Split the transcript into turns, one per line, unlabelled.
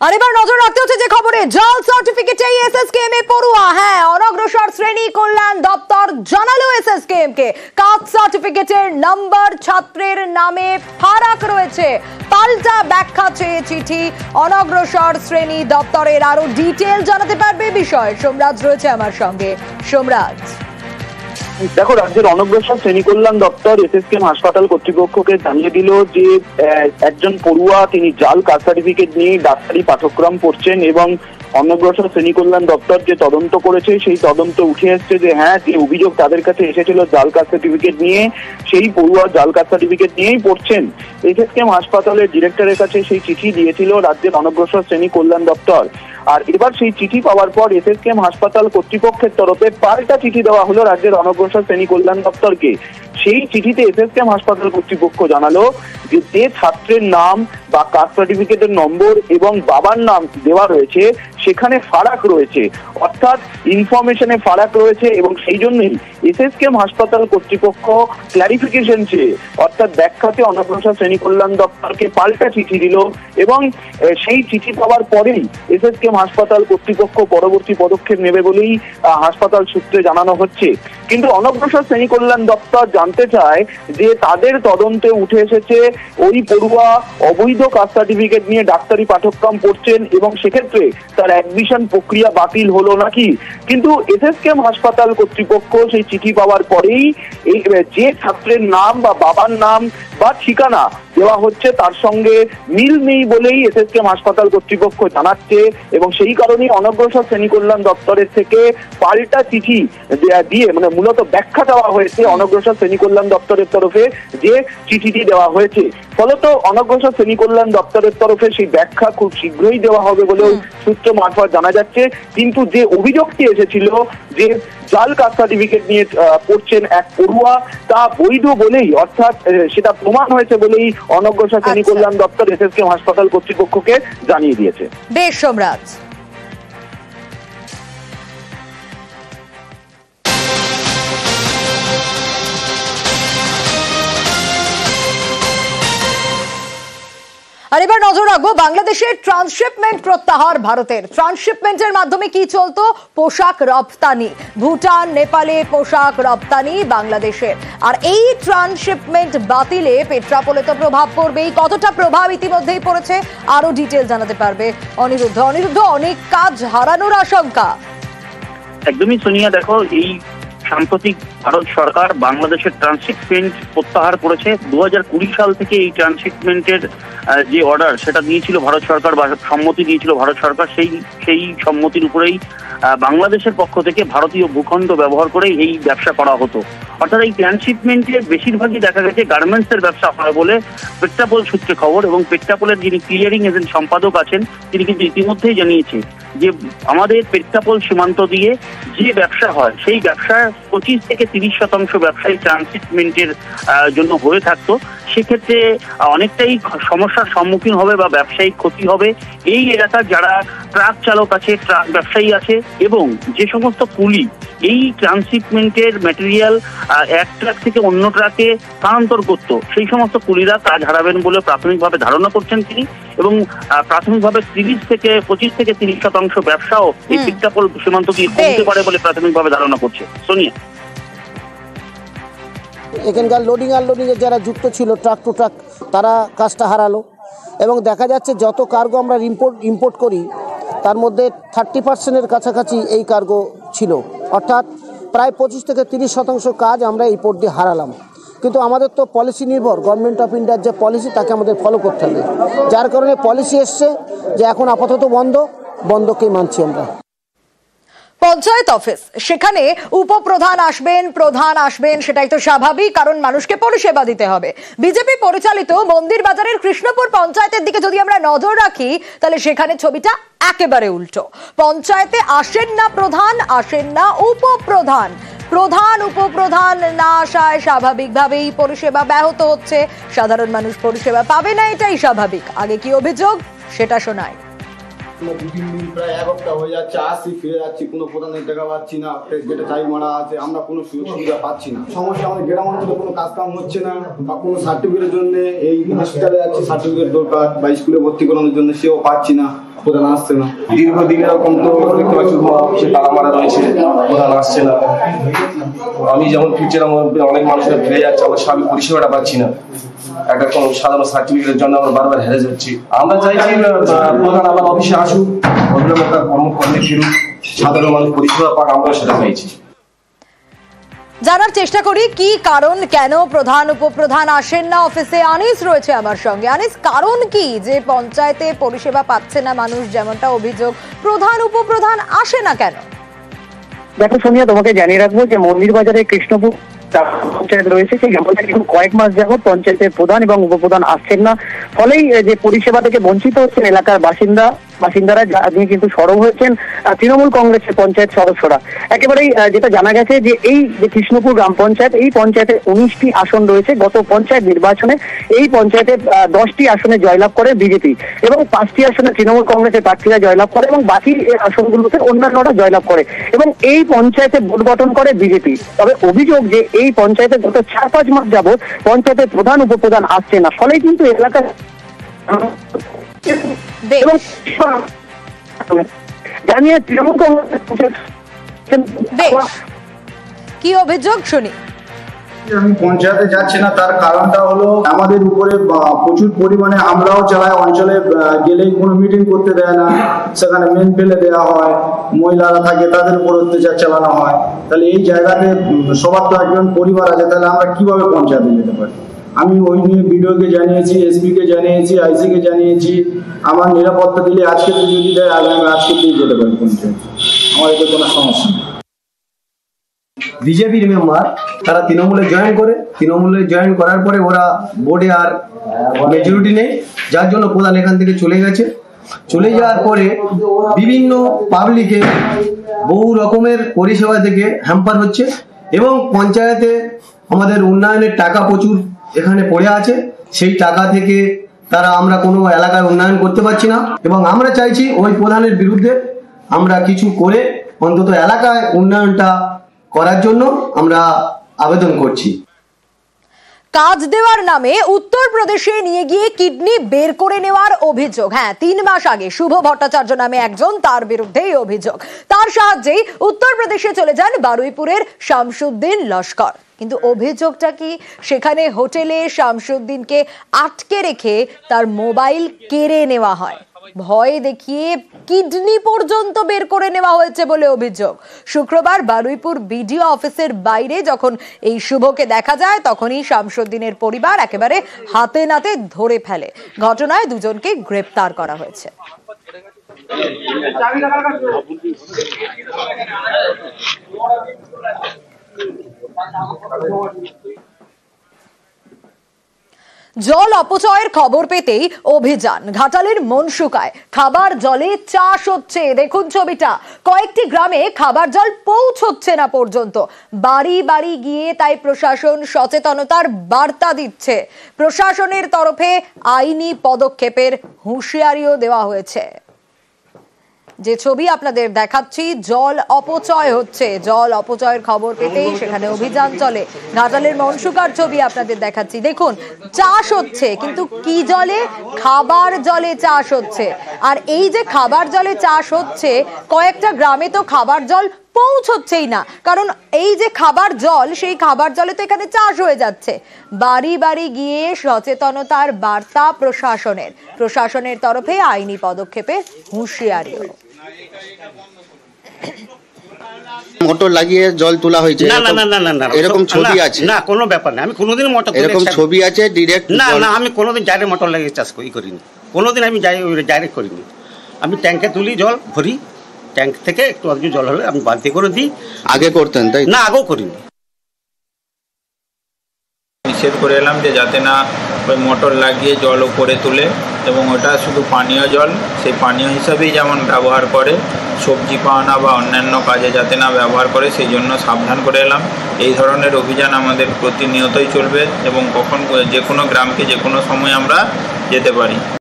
আর এবার নজর রাখতে হচ্ছে যে খবরে, জাল সার্টিফিকেটে এসএসকেএম এ পড়ুয়া। হ্যাঁ, অনগ্রসর শ্রেণী কল্যাণ দপ্তর জানালো এসএসকেএম কে কাস্ট সার্টিফিকেটের নাম্বার ছাত্রের নামে ফারাক রয়েছে। পাল্টা ব্যাখ্যা চেয়ে চিঠি অনগ্রসর শ্রেণী দপ্তরের। আরো ডিটেইল জানাতে পারবে বিষয় সোমরাজ রয়েছে আমার সঙ্গে। সোমরাজ,
দেখো, রাজ্যের অনগ্রসর শ্রেণী কল্যাণ দপ্তর এসএসকেএম হাসপাতাল কর্তৃপক্ষকে জানিয়ে দিল যে একজন পড়ুয়া তিনি জাল কাস্ট সার্টিফিকেট নিয়ে ডাক্তারি পাঠ্যক্রম পড়ছেন এবং অনগ্রসর শ্রেণী কল্যাণ দপ্তর যে তদন্ত করেছে সেই তদন্ত উঠে এসছে যে হ্যাঁ, যে অভিযোগ তাদের কাছে এসেছিল জাল কাস্ট সার্টিফিকেট নিয়ে, সেই পড়ুয়া জাল কাস্ট সার্টিফিকেট নিয়েই পড়ছেন। এসএসকেএম হাসপাতালের ডিরেক্টরের কাছে সেই চিঠি দিয়েছিল রাজ্যের অনগ্রসর শ্রেণী কল্যাণ দপ্তর। আর এবার সেই চিঠি পাওয়ার পর এসএসকেএম হাসপাতাল কর্তৃপক্ষের তরফে পাল্টা চিঠি দেওয়া হলো রাজ্যের অনগ্রসর শ্রেণী কল্যাণ দপ্তরকে। সেই চিঠিতে এসএসকেএম হাসপাতাল কর্তৃপক্ষ জানালো যে ছাত্রের নাম বা কাস্ট সার্টিফিকেটের নম্বর এবং বাবার নাম দেওয়া রয়েছে সেখানে ফারাক রয়েছে, অর্থাৎ ইনফরমেশনে ফারাক রয়েছে এবং সেই জন্যই এসএসকেএম হাসপাতাল কর্তৃপক্ষ ক্লারিফিকেশন চেয়ে অর্থাৎ ব্যাখ্যাতে অনগ্রসর শ্রেণী কল্যাণ দপ্তরকে পাল্টা চিঠি দিল এবং সেই চিঠি পাওয়ার পরেই এসএসকেএম হাসপাতাল কর্তৃপক্ষ পরবর্তী পদক্ষেপ নেবে বলেই হাসপাতাল সূত্রে জানানো হচ্ছে। কিন্তু অনগ্রসর শ্রেণী কল্যাণ দপ্তর জানতে চায় যে তাদের তদন্তে উঠে এসেছে ওই পড়ুয়া অবৈধ কাস্ট সার্টিফিকেট নিয়ে ডাক্তারি পাঠ্যক্রম পড়ছেন এবং সেক্ষেত্রে তার অ্যাডমিশন প্রক্রিয়া বাতিল হলো নাকি। কিন্তু এসএসকেএম হাসপাতাল কর্তৃপক্ষ সেই চিঠি পাওয়ার পরেই এই যে ছাত্রের নাম বা বাবার নাম বা ঠিকানা দেওয়া হচ্ছে তার সঙ্গে মিল নেই বলেই এসএসকেএম হাসপাতাল কর্তৃপক্ষ জানাচ্ছে এবং সেই কারণেই অনগ্রসর শ্রেণী কল্যাণ দপ্তরের থেকে পাল্টা চিঠি দিয়ে মানে মূলত ব্যাখ্যা দেওয়া হয়েছে অনগ্রসর শ্রেণী কল্যাণ দপ্তরের তরফে যে চিঠিটি দেওয়া হয়েছে। ফলত অনগ্রসর শ্রেণী কল্যাণ দপ্তরের তরফে সেই ব্যাখ্যা খুব শীঘ্রই দেওয়া হবে বলেও সূত্র মারফত জানা যাচ্ছে। কিন্তু যে অভিযোগটি এসেছিল যে জাল কাস্ট সার্টিফিকেট নিয়ে পড়ছেন এক পড়ুয়া, তা বৈধ বলেই অর্থাৎ সেটা প্রমাণ হয়েছে বলেই অনগ্রসর শ্রেণী কল্যাণ দপ্তর এসএসকেএম হাসপাতাল কর্তৃপক্ষকে জানিয়ে দিয়েছে।
বেশ সোমরাজ। আর এবার নজর রাখবো বাংলাদেশের ট্রান্সশিপমেন্ট প্রত্যাহার ভারতের। ট্রান্সশিপমেন্টের মাধ্যমে কি চলতো? পোশাক রপ্তানি, ভুটান নেপালে পোশাক রপ্তানি বাংলাদেশের। আর এই ট্রান্সশিপমেন্ট বাতিলে পেট্রাপোলে তো প্রভাব পড়বেই। কতটা প্রভাব ইতিমধ্যেই পড়েছে আরো ডিটেল জানাতে পারবে অনিরুদ্ধ। অনিরুদ্ধ, অনেক কাজ হারানোর আশঙ্কা।
একদমই সোনিয়া, দেখো, এই সাম্প্রতিক ভারত সরকার বাংলাদেশের ট্রান্সশিপমেন্ট প্রত্যাহার করেছে। 2020 সাল থেকে এই ট্রান্সশিপমেন্টের যে অর্ডার সেটা দিয়েছিল ভারত সরকার বা সম্মতি দিয়েছিল ভারত সরকার, সেই সম্মতির উপরেই বাংলাদেশের পক্ষ থেকে ভারতীয় ভূখণ্ড ব্যবহার করে এই ব্যবসা করা হতো। অর্থাৎ এই ট্রান্সশিপমেন্টের বেশিরভাগই দেখা গেছে গার্মেন্টসের ব্যবসা হয় বলে পেট্রাপোল সূত্রে খবর। এবং পেট্রাপোলের যিনি ক্লিয়ারিং এজেন্ট সম্পাদক আছেন তিনি কিন্তু ইতিমধ্যেই জানিয়েছে যে আমাদের পেট্রাপোল সীমান্ত দিয়ে যে ব্যবসা হয় সেই ব্যবসার 25 থেকে 30% ব্যবসায়ী ট্রান্সশিপমেন্টের জন্য হয়ে থাকতো। সেক্ষেত্রে অনেকটাই সমস্যার সম্মুখীন হবে বা ব্যবসায়িক ক্ষতি হবে এই এলাকার যারা ট্রাক চালক আছে, ট্রাক ব্যবসায়ী আছে এবং যে সমস্ত কুলি এই ট্রান্সশিপমেন্টের ম্যাটেরিয়াল এক ট্রাক থেকে অন্য ট্রাকে স্থানান্তর করতো, সেই সমস্ত কুলিরা কাজ হারাবেন বলে প্রাথমিকভাবে ধারণা করছেন তিনি। এবং প্রাথমিকভাবে 25 থেকে 30% ব্যবসাও এই পেট্রাপোল সীমান্ত দিয়ে কমতে পারে বলে প্রাথমিকভাবে ধারণা করছে সোনিয়া।
এখানকার লোডিং আনলোডিং এর যারা যুক্ত ছিল ট্রাক টু ট্রাক, তারা কাজটা হারালো এবং দেখা যাচ্ছে যত কার্গো আমরা ইম্পোর্ট করি তার মধ্যে 30% কাছাকাছি এই কার্গো ছিল, অর্থাৎ প্রায় 25 থেকে 30% কাজ আমরা এই পোর্ট দিয়ে হারালাম। কিন্তু আমাদের তো পলিসি নির্ভর, গভর্নমেন্ট অফ ইন্ডিয়ার যে পলিসি তাকে আমাদের ফলো করতে হবে, যার কারণে পলিসি এসছে যে এখন আপাতত বন্ধকেই মানছি আমরা।
পঞ্চায়েত অফিস, সেখানে উপপ্রধান আসবেন, প্রধান আসবেন, সেটাই তো স্বাভাবিক, কারণ মানুষকে পরিষেবা দিতে হবে। বিজেপি পরিচালিত মন্দির বাজারের কৃষ্ণপুর পঞ্চায়েতের দিকে যদি আমরা নজর রাখি তাহলে সেখানে ছবিটা একেবারে উল্টো। পঞ্চায়েতে আসেন না প্রধান, আসেন না উপপ্রধান। প্রধান উপপ্রধান না আসায় স্বাভাবিকভাবেই পরিষেবা ব্যাহত হচ্ছে, সাধারণ মানুষ পরিষেবা পাবে না, এটাই স্বাভাবিক। আগে কি অভিযোগ সেটা শোনায়।
2-3 দিন প্রায় এক সপ্তাহ হয়ে যাচ্ছে, আসছি ফিরে যাচ্ছি, কোনো প্রধানের দেখা পাচ্ছি না, গেটে টাইম মারা আছে, আমরা কোনো সুযোগ সুবিধা পাচ্ছি না। সমস্যা আমাদের গ্রাম অঞ্চলে কোনো কাজ কাম হচ্ছে না বা কোনো সার্টিফিকেটের জন্য এই হসপিটালে যাচ্ছি, সার্টিফিকেট দরকার বা স্কুলে ভর্তি করানোর জন্য সেও পাচ্ছি না। প্রধান আসছে না।
দীর্ঘদিন এরকম তো দেখতে পাচ্ছি অফিসে তালা মারা রয়েছে, প্রধান আসছে না। আমি যেমন ফিরছিলাম অনেক মানুষের ফিরে যাচ্ছে, আমরা স্বাভাবিক পরিষেবাটা পাচ্ছি না। একটা কোনো সাধারণ সার্টিফিকেটের জন্য আমরা বারবার হ্যারেস হচ্ছি। আমরা চাইছি প্রধান আবার অফিসে আসুক, ভদ্রলোকের কর্মকর্মে ফিরুক, সাধারণ মানুষ পরিষেবা পাক, আমরা সেটা চাইছি।
জানার চেষ্টা করি কি কারণ, কেন প্রধান উপপ্রধান আসেন না অফিসে। আনিস রয়েছে আমার সঙ্গে। আনিস, কারণ কি যে পঞ্চায়েতে পরিষেবা পাচ্ছে না মানুষ, যেমনটা অভিযোগ, প্রধান উপপ্রধান আসে না কেন?
দেখো সোনিয়া, তোমাকে জানিয়ে রাখবো যে মন্দির বাজারে কৃষ্ণপুর পঞ্চায়েত রয়েছে, সেই কয়েক মাস যাবত পঞ্চায়েতের প্রধান এবং উপপ্রধান আসছেন না। ফলেই যে পরিষেবা থেকে বঞ্চিত হচ্ছেন এলাকার বাসিন্দারা, যা নিয়ে কিন্তু সরব হয়েছেন তৃণমূল কংগ্রেসের পঞ্চায়েত সদস্যরা। একেবারেই যেটা জানা গেছে যে এই যে কৃষ্ণপুর গ্রাম পঞ্চায়েত, এই পঞ্চায়েতে 19টি আসন রয়েছে। গত পঞ্চায়েত নির্বাচনে এই পঞ্চায়েতে 10টি আসনে জয়লাভ করে বিজেপি এবং 5টি আসনে তৃণমূল কংগ্রেসের প্রার্থীরা জয়লাভ করে এবং বাকি আসনগুলোতে অন্যান্যরা জয়লাভ করে এবং এই পঞ্চায়েতে ভোট গঠন করে বিজেপি। তবে অভিযোগ যে এই পঞ্চায়েতে গত 4-5 মাস যাবত পঞ্চায়েতের প্রধান উপপ্রধান আসছে না, ফলে কিন্তু এলাকার এবং জানিয়ে তৃণমূল কংগ্রেস
কি অভিযোগ শুনি।
আমি পঞ্চায়েতে যাচ্ছি না, তার কারণটা হলো আমাদের উপরে প্রচুর পরিমাণে হামলাও চালায়। অঞ্চলে গেলেই কোনো মিটিং করতে দেয় না, সেখানে মেন ফেলে দেওয়া হয়, মহিলারা থাকে তাদের উপর অত্যাচার চালানো হয়। তাহলে এই জায়গাতে সবার তো একজন পরিবার আছে, তাহলে আমরা কিভাবে পঞ্চায়েতে যেতে পারি? আমি ওই নিয়ে বিডিওকে জানিয়েছি, এসপিকে জানিয়েছি, আইসিকে জানিয়েছি। আমার নিরাপত্তা দিলে আজকে যদি দেয় আমি আজকে দিয়ে যেতে পারি পঞ্চায়েত, আমার এতে কোনো সমস্যা নেই।
বিজেপির মেম্বার তারা তৃণমূলে জয়েন করার পরে ওরা বোর্ডে আর মেজরিটি নেই, যার জন্য প্রধান এখান থেকে চলে গেছে। চলে যাওয়ার পরে বিভিন্ন পাবলিকে বহু রকমের পরিষেবা থেকে হ্যাম্পার হচ্ছে এবং পঞ্চায়েতে আমাদের উন্নয়নের টাকা প্রচুর এখানে পড়ে আছে। সেই টাকা থেকে আমরা কোনো এলাকার উন্নয়ন করতে পারছি না এবং আমরা চাইছি ওই প্রধানের বিরুদ্ধে আমরা কিছু করে অন্তত এলাকায় উন্নয়নটা করার জন্য আমরা আবেদন করছি।
কাজ দেওয়ার নামে উত্তরপ্রদেশে নিয়ে গিয়ে কিডনি বের করে নেওয়ার অভিযোগ। হ্যাঁ, 3 মাস আগে শুভ ভট্টাচার্য নামে একজন, তার বিরুদ্ধে এই অভিযোগ। তার সাহায্যেই উত্তরপ্রদেশে চলে যান বারুইপুরের শামসুদ্দিন লস্কর। কিন্তু অভিযোগটা কি, সেখানে হোটেলে শামসুদ্দিনকে আটকে রেখে তার মোবাইল কেড়ে নেওয়া হয়, ভয় দেখিয়ে কিডনি পর্যন্ত বের করে নেওয়া হয়েছে বলে অভিযোগ। শুক্রবার বারুইপুর বিডিও অফিসের বাইরে যখন এই শুভকে দেখা যায়, তখনই শামসুদ্দিনের পরিবার একেবারে হাতে নাতে ধরে ফেলে। ঘটনায় দুজনকে গ্রেপ্তার করা হয়েছে। জল অপচয়ের খবর পেতেই অভিযান ঘাটালের মনসুকায়। খাবার জলে চাষ হচ্ছে, দেখুন ছবিটা। কয়েকটি গ্রামে খাবার জল পৌঁছচ্ছে না পর্যন্ত। বাড়ি বাড়ি গিয়ে তাই প্রশাসন সচেতনতার বার্তা দিচ্ছে। প্রশাসনের তরফে আইনি পদক্ষেপের হুঁশিয়ারিও দেওয়া হয়েছে। যে ছবি আপনাদের দেখাচ্ছি, জল অপচয় হচ্ছে, জল অপচয়ের খবর পেতেই সেখানে অভিযান চলে। ঘাটালের মনসুকার ছবি আপনাদের দেখাচ্ছি। দেখুন, চাষ হচ্ছে, কিন্তু কি জলে? খাবার জলে চাষ হচ্ছে। আর এই যে খাবার জলে চাষ হচ্ছে, কয়েকটা গ্রামে তো খাবার জল পৌঁছচ্ছেই না, কারণ এই যে খাবার জল, সেই খাবার জলে তো এখানে চাষ হয়ে যাচ্ছে। বাড়ি বাড়ি গিয়ে সচেতনতার বার্তা প্রশাসনের তরফে আইনি পদক্ষেপের হুঁশিয়ারিও।
মোটর লাগিয়ে জল তোলা হয়েছে, এরকম ছবি আছে?
না, কোনো ব্যাপার না, আমি কোনোদিন মোটর,
এরকম ছবি আছে ডিরেক্ট?
না, আমি কোনোদিন ডাইরেক্ট মোটর লাগিয়ে চাষ করিনি, কোনোদিন আমি ডাইরেক্ট করিনি। আমি ট্যাঙ্কে তুলি, জল ভরি, ট্যাঙ্ক থেকে একটু আধটু জল হলে আমি বালতি করে দিই।
আগে করতেন তাই?
না, আগেও করিনি।
নিষেধ করে এলাম যে যাতে না ওই মোটর লাগিয়ে জল উপরে তুলে, এবং ওটা শুধু পানীয় জল, সেই পানীয় হিসাবেই যেমন ব্যবহার করে, সবজি পাওনা বা অন্যান্য কাজে যাতে না ব্যবহার করে, সেই জন্য সাবধান করে এলাম। এই ধরনের অভিযান আমাদের প্রতিনিয়তই চলবে এবং কখন যে কোনো গ্রামকে যে কোনো সময় আমরা যেতে পারি।